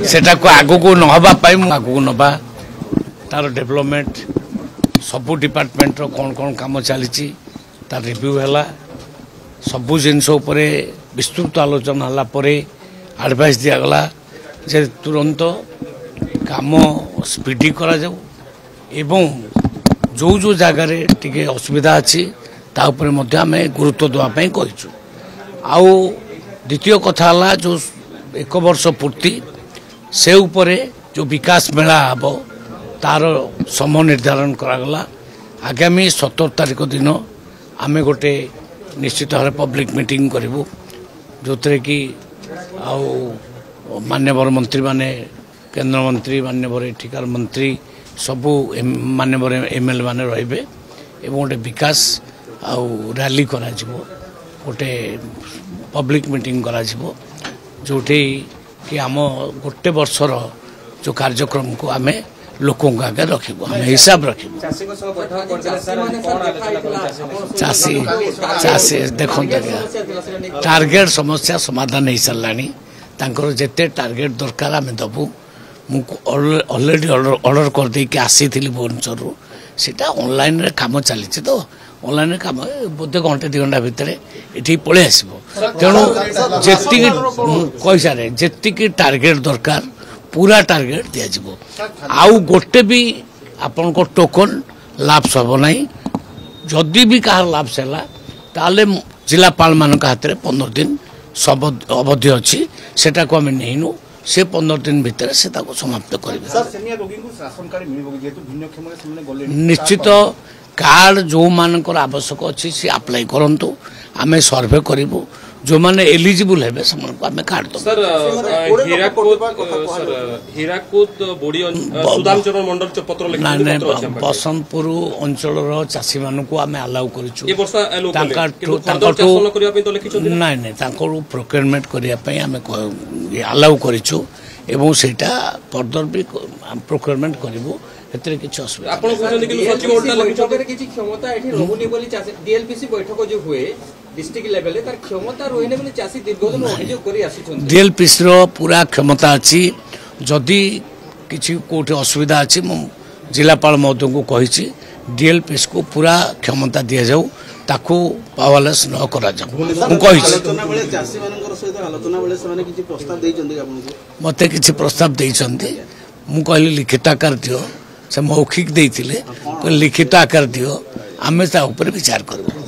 सेटा को आगो को नहबा पाई मु आगो को नबा तार डेवलपमेंट सबु डिपार्टमेंट रो कौन कौन काम चली तार रिव्यू हैला सबु जिनस उपरे विस्तृत आलोचना हला परे एडवाइस दिया गला जे तुरंत काम स्पीडी करा जाऊ एवं जो जो जगार टिके असुविधा अच्छी ता उपरे मध्य आमे गुरुत्व देवा पई कहिछु। आउ द्वितीय कथा हला जो 1 वर्ष पूर्ति से उपरे जो विकास मेला हबो तार समय निर्धारण करागला आगामी 17 तारिख दिन आमे गोटे निश्चित भाव पब्लिक मीटिंग करूँ जो थे कि मान्यवर मंत्री माने केंद्र मंत्री मान्यवर एठिकार मंत्री सबू मान्यवर एमएलए माने रहिबे एवं गोटे विकास रैली करा जिवो गोटे पब्लिक मीटिंग करा जिवो जोठी कि आम गोटे वर्षर जो कार्यक्रम को आमे लोकों आगे रखिबो हम हिसाब रखिबो चाषी चाषी देखो टार्गेट समस्या समाधान हो सारानी तांकर जेते टार्गेट दरकार आम दबू ऑलरेडी ऑर्डर कर दे कि आसी थी भुवनेश्वर सीटा ऑनलाइन रे काम चली तो ऑनलाइन रे काम बोधे घंटे 2 घंटा भितर ये पलि आसो तेणु जी कही सारे जी टार्गेट दरकार पूरा टार्गेट दिया जिवो आउ गोटे भी आपन को टोकन लाप्स हम ना जदि भी कहार लाप्स है ताले जिलापाल मान हाथ में 15 दिन सब अवधि अच्छी सेटा को आम नहीं से 15 दिन भितर से समाप्त करें निश्चित कार्ड जो मानकर आवश्यक अच्छी सी अप्लाई करंतु आमे सर्वे करूँ जो माने एलिजिबल है आम कार्ड दो सर हीराकुद बोडी सुदामचरण मंडल पत्र बसंतपुर अंचल चाषी मानक आम अलाउ कर प्रोक्योरमेंट करने अलाउ करूँ एवं सेटा फर्दर भी प्रोक्योरमेंट करूँ किसी असुविधा डीएलपीसी पूरा क्षमता अच्छी जदि किसी कोठी असुविधा अच्छी जिलापाल महोदय को कही डीएलपीसी को पूरा क्षमता दि जाऊ ताकू पावरलेस न करा मते किसी प्रस्ताव देइछन्ते मु कहली लिखित आकार दियो से मौखिक देइथिले लिखित आकार दियो आमे ता ऊपर विचार करबो।